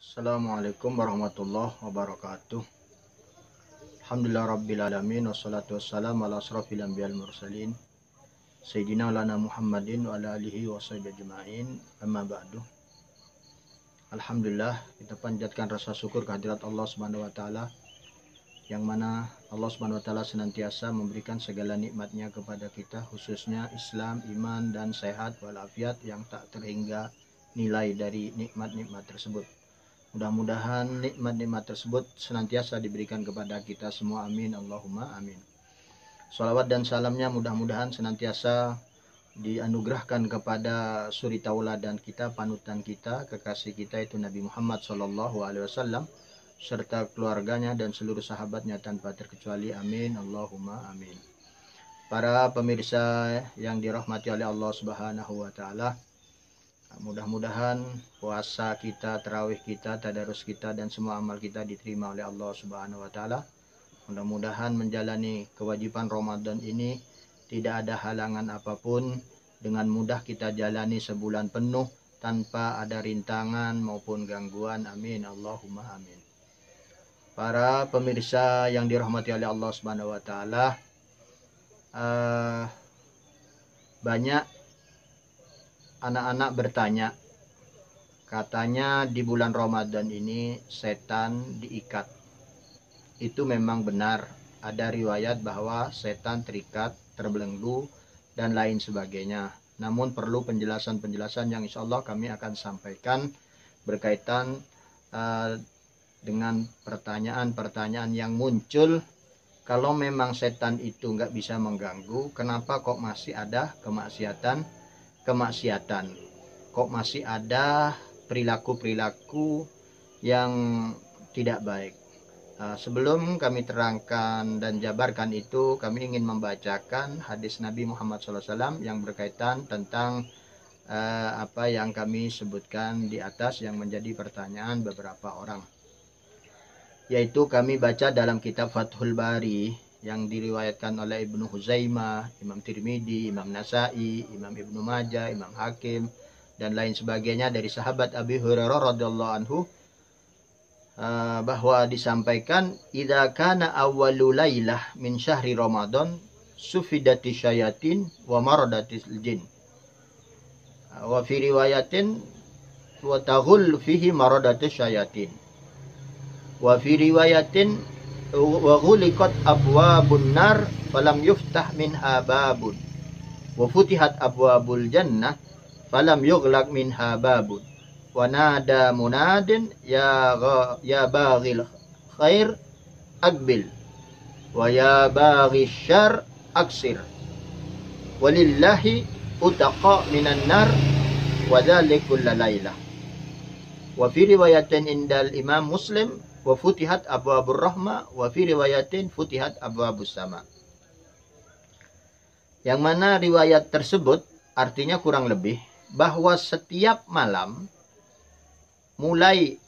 Assalamualaikum warahmatullahi wabarakatuh. Alhamdulillah rabbil alamin, wassalatu wassalamu ala asrafil anbiya'il mursalin Sayyidina lana Muhammadin wa ala alihi wa sahbihi ajma'in. Amma ba'du. Alhamdulillah, kita panjatkan rasa syukur kehadirat Allah Subhanahu wa taala, yang mana Allah Subhanahu wa taala senantiasa memberikan segala nikmatnya kepada kita, khususnya Islam, iman dan sehat walafiat yang tak terhingga nilai dari nikmat-nikmat tersebut. Mudah-mudahan nikmat-nikmat tersebut senantiasa diberikan kepada kita semua, amin Allahumma amin. Salawat dan salamnya mudah-mudahan senantiasa dianugerahkan kepada suri tauladan kita, panutan kita, kekasih kita, itu Nabi Muhammad SAW, serta keluarganya dan seluruh sahabatnya tanpa terkecuali, amin Allahumma amin. Para pemirsa yang dirahmati oleh Allah Subhanahu wa taala, mudah-mudahan puasa kita, tarawih kita, tadarus kita, dan semua amal kita diterima oleh Allah Subhanahu wa taala. Mudah-mudahan menjalani kewajiban Ramadan ini tidak ada halangan apapun, dengan mudah kita jalani sebulan penuh tanpa ada rintangan maupun gangguan, amin Allahumma amin. Para pemirsa yang dirahmati oleh Allah Subhanahu wa taala, banyak anak-anak bertanya, katanya di bulan Ramadan ini setan diikat. Itu memang benar, ada riwayat bahwa setan terikat, terbelenggu, dan lain sebagainya. Namun perlu penjelasan-penjelasan yang insya Allah kami akan sampaikan berkaitan dengan pertanyaan-pertanyaan yang muncul. Kalau memang setan itu nggak bisa mengganggu, kenapa kok masih ada kemaksiatan? Kok masih ada perilaku-perilaku yang tidak baik? Sebelum kami terangkan dan jabarkan itu, kami ingin membacakan hadis Nabi Muhammad SAW yang berkaitan tentang apa yang kami sebutkan di atas, yang menjadi pertanyaan beberapa orang. Yaitu kami baca dalam kitab Fathul Bari yang diriwayatkan oleh Ibnu Huzaimah, Imam Tirmidzi, Imam Nasai, Imam Ibnu Majah, Imam Hakim, dan lain sebagainya dari sahabat Abi Hurairah radhiyallahu anhu, bahwa disampaikan, idza kana awwalu lailah min syahri Ramadan sufidati syayatin wa maradatil jin, wa fi riwayatin wa taghul fihi maradatis syayatin, wa fi riwayatin wa ghuliqat abwabun nar falam yuftah minha babun wa futihat abwabul jannah falam yughlaq minha babun wa nada munadin ya baghil khair aqbil wa ya baghis syarr aksir walillahi utaqa minan nar wa dzalikul lailah. Wa fi riwayatin indal Imam Muslim wa futihat abwabur rahmah wa fi riwayatin futihat abwabus sama. Yang mana riwayat tersebut artinya kurang lebih bahwa setiap malam mulai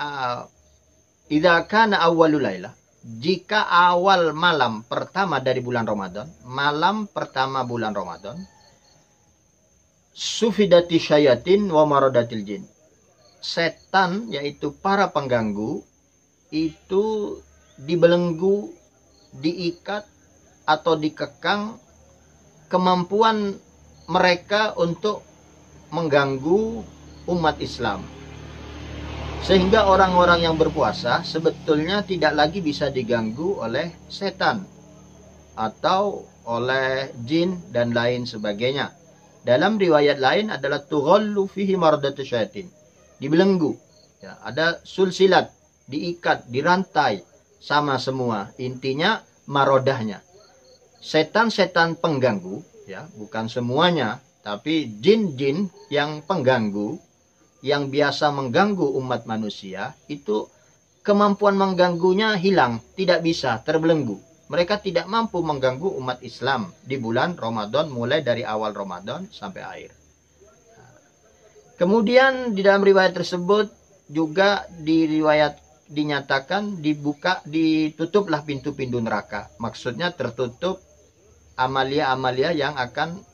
idza kana awwalul lailah, jika awal malam pertama dari bulan Ramadan, malam pertama bulan Ramadan, sufidati syayatin wa maradatil jin, setan yaitu para pengganggu itu dibelenggu, diikat atau dikekang kemampuan mereka untuk mengganggu umat Islam, sehingga orang-orang yang berpuasa sebetulnya tidak lagi bisa diganggu oleh setan atau oleh jin dan lain sebagainya. Dalam riwayat lain adalah tughallu fihi maradatus syayatin, dibelenggu, ya, ada sulsilat, diikat, dirantai, sama semua. Intinya marodahnya. Setan-setan pengganggu, ya, bukan semuanya, tapi jin-jin yang pengganggu, yang biasa mengganggu umat manusia, itu kemampuan mengganggunya hilang, tidak bisa, terbelenggu. Mereka tidak mampu mengganggu umat Islam di bulan Ramadan, mulai dari awal Ramadan sampai akhir. Kemudian di dalam riwayat tersebut juga dinyatakan ditutuplah pintu-pintu neraka. Maksudnya tertutup amalia-amalia yang akan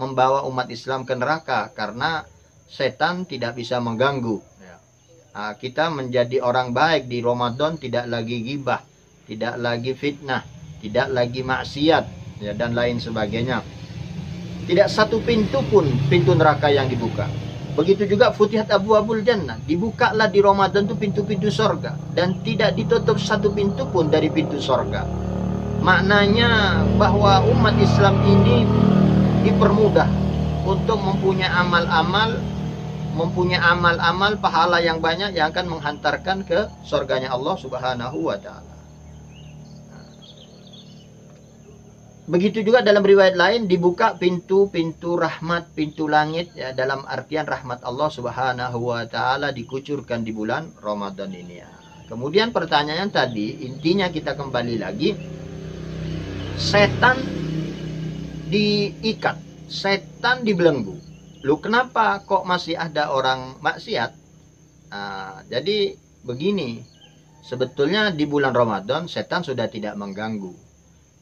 membawa umat Islam ke neraka, karena setan tidak bisa mengganggu. Kita menjadi orang baik di Ramadan, tidak lagi ghibah, tidak lagi fitnah, tidak lagi maksiat, ya, dan lain sebagainya. Tidak satu pintu pun pintu neraka yang dibuka. Begitu juga futihat abwabul jannah, dibukalah di Ramadan itu pintu-pintu sorga, dan tidak ditutup satu pintu pun dari pintu sorga. Maknanya bahwa umat Islam ini dipermudah untuk mempunyai amal-amal pahala yang banyak yang akan menghantarkan ke surganya Allah Subhanahu wa taala. Begitu juga dalam riwayat lain dibuka pintu-pintu rahmat, pintu langit, ya, dalam artian rahmat Allah Subhanahu wa taala dikucurkan di bulan Ramadan ini, ya. Kemudian pertanyaan tadi, intinya kita kembali lagi, setan diikat, setan dibelenggu. Lu kenapa kok masih ada orang maksiat? Jadi begini, sebetulnya di bulan Ramadan setan sudah tidak mengganggu.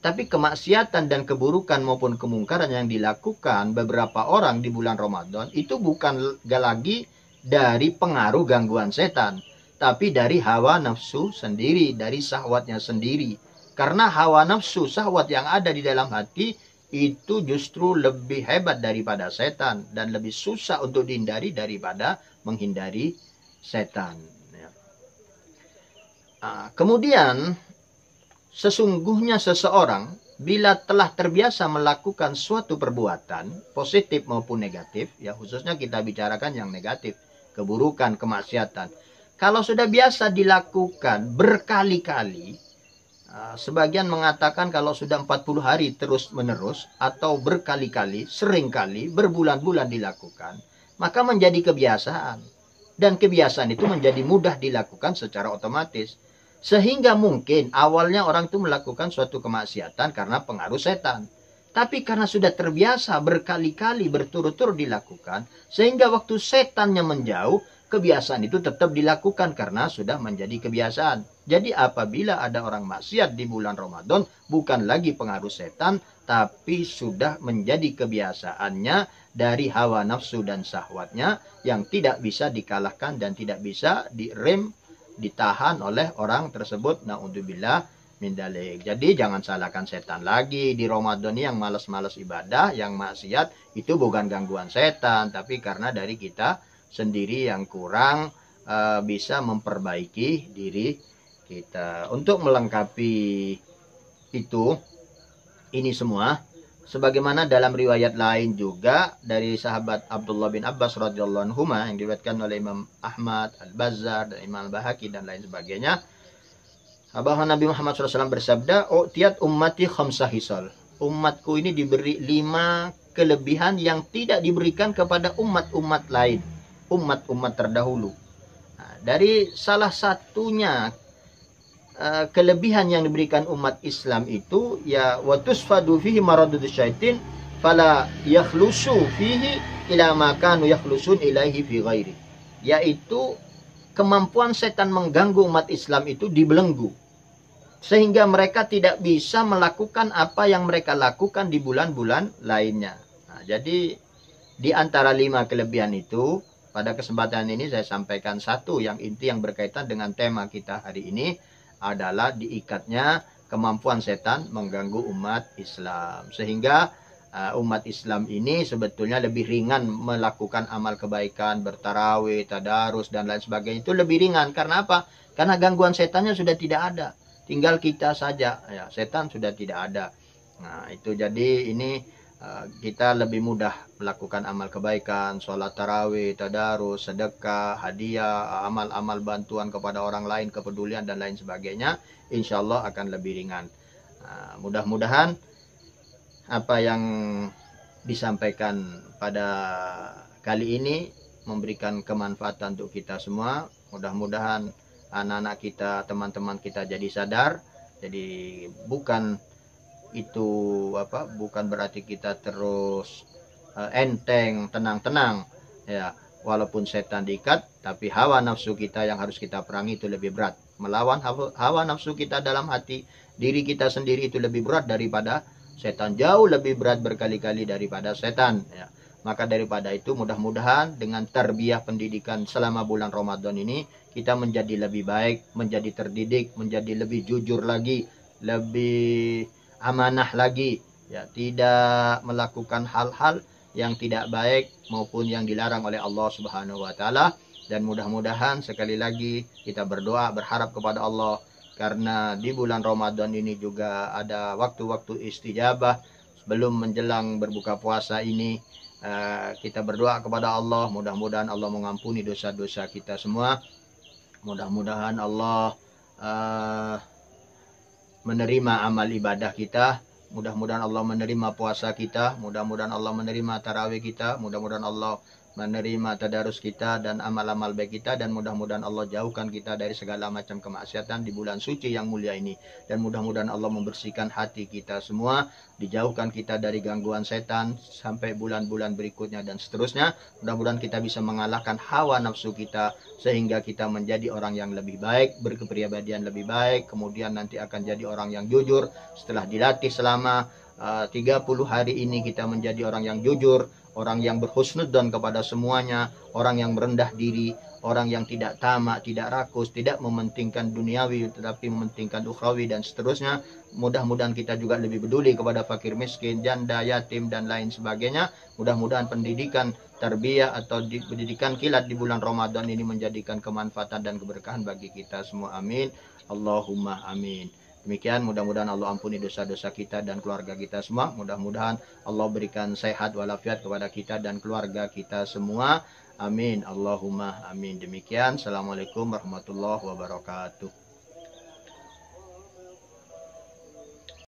Tapi kemaksiatan dan keburukan maupun kemungkaran yang dilakukan beberapa orang di bulan Ramadan itu bukan lagi dari pengaruh gangguan setan, tapi dari hawa nafsu sendiri, dari syahwatnya sendiri. Karena hawa nafsu, syahwat yang ada di dalam hati itu justru lebih hebat daripada setan dan lebih susah untuk dihindari daripada menghindari setan. Kemudian sesungguhnya seseorang bila telah terbiasa melakukan suatu perbuatan, positif maupun negatif, ya khususnya kita bicarakan yang negatif, keburukan, kemaksiatan. Kalau sudah biasa dilakukan berkali-kali, sebagian mengatakan kalau sudah 40 hari terus-menerus, atau berkali-kali, seringkali, berbulan-bulan dilakukan, maka menjadi kebiasaan. Dan kebiasaan itu menjadi mudah dilakukan secara otomatis. Sehingga mungkin awalnya orang itu melakukan suatu kemaksiatan karena pengaruh setan. Tapi karena sudah terbiasa berkali-kali berturut-turut dilakukan, sehingga waktu setannya menjauh, kebiasaan itu tetap dilakukan karena sudah menjadi kebiasaan. Jadi apabila ada orang maksiat di bulan Ramadan, bukan lagi pengaruh setan, tapi sudah menjadi kebiasaannya dari hawa nafsu dan syahwatnya yang tidak bisa dikalahkan dan tidak bisa direm, ditahan oleh orang tersebut. Naudzubillah min dzalik. Jadi jangan salahkan setan lagi di Ramadan ini. Yang malas-malas ibadah, yang maksiat, itu bukan gangguan setan, tapi karena dari kita sendiri yang kurang bisa memperbaiki diri kita. Untuk melengkapi itu, ini semua sebagaimana dalam riwayat lain juga dari sahabat Abdullah bin Abbas radhiyallahu anhu yang diriwayatkan oleh Imam Ahmad, Al-Bazzar, dan Imam Al-Bahaqi dan lain sebagainya, bahwa Nabi Muhammad SAW bersabda, "U'tiyat ummati khamsah hisal." Umatku ini diberi 5 kelebihan yang tidak diberikan kepada umat-umat lain, umat-umat terdahulu. Dari salah satunya kelebihan yang diberikan umat Islam itu, ya watusfadu fihi maradud syaitin fala yakhlusu fihi ila ma kanu yakhlusun ilaihi fi ghairi, yaitu kemampuan setan mengganggu umat Islam itu dibelenggu sehingga mereka tidak bisa melakukan apa yang mereka lakukan di bulan-bulan lainnya. Jadi di antara 5 kelebihan itu, pada kesempatan ini saya sampaikan satu yang inti yang berkaitan dengan tema kita hari ini, adalah diikatnya kemampuan setan mengganggu umat Islam. Sehingga umat Islam ini sebetulnya lebih ringan melakukan amal kebaikan, bertarawih, tadarus, dan lain sebagainya. Itu lebih ringan. Karena apa? Karena gangguan setannya sudah tidak ada. Tinggal kita saja. Ya, setan sudah tidak ada. Nah, itu jadi ini kita lebih mudah melakukan amal kebaikan, sholat tarawih, tadarus, sedekah, hadiah, amal-amal bantuan kepada orang lain, kepedulian dan lain sebagainya, insya Allah akan lebih ringan. Mudah-mudahan apa yang disampaikan pada kali ini memberikan kemanfaatan untuk kita semua. Mudah-mudahan anak-anak kita, teman-teman kita jadi sadar. Jadi bukan berarti kita terus enteng, tenang-tenang, ya, walaupun setan diikat, tapi hawa nafsu kita yang harus kita perangi itu lebih berat. Melawan hawa nafsu kita dalam hati diri kita sendiri itu lebih berat daripada setan, jauh lebih berat berkali-kali daripada setan, ya. Maka daripada itu, mudah-mudahan dengan tarbiyah pendidikan selama bulan Ramadan ini kita menjadi lebih baik, menjadi terdidik, menjadi lebih jujur lagi, lebih amanah lagi, ya, tidak melakukan hal-hal yang tidak baik maupun yang dilarang oleh Allah Subhanahu wa taala. Dan mudah-mudahan sekali lagi kita berdoa berharap kepada Allah, karena di bulan Ramadan ini juga ada waktu-waktu istijabah sebelum menjelang berbuka puasa ini. Kita berdoa kepada Allah, mudah-mudahan Allah mengampuni dosa-dosa kita semua. Mudah-mudahan Allah menerima amal ibadah kita. Mudah-mudahan Allah menerima puasa kita. Mudah-mudahan Allah menerima tarawih kita. Mudah-mudahan Allah menerima tadarus kita dan amal-amal baik kita, dan mudah-mudahan Allah jauhkan kita dari segala macam kemaksiatan di bulan suci yang mulia ini. Dan mudah-mudahan Allah membersihkan hati kita semua, dijauhkan kita dari gangguan setan sampai bulan-bulan berikutnya dan seterusnya. Mudah-mudahan kita bisa mengalahkan hawa nafsu kita sehingga kita menjadi orang yang lebih baik, berkepribadian lebih baik, kemudian nanti akan jadi orang yang jujur. Setelah dilatih selama 30 hari ini, kita menjadi orang yang jujur, orang yang berhusnudzon kepada semuanya, orang yang merendah diri, orang yang tidak tamak, tidak rakus, tidak mementingkan duniawi tetapi mementingkan ukhrawi dan seterusnya. Mudah-mudahan kita juga lebih peduli kepada fakir miskin, janda, yatim dan lain sebagainya. Mudah-mudahan pendidikan tarbiyah atau pendidikan kilat di bulan Ramadan ini menjadikan kemanfaatan dan keberkahan bagi kita semua. Amin. Allahumma amin. Demikian, mudah-mudahan Allah ampuni dosa-dosa kita dan keluarga kita semua. Mudah-mudahan Allah berikan sehat walafiat kepada kita dan keluarga kita semua. Amin. Allahumma amin. Demikian. Assalamualaikum warahmatullahi wabarakatuh.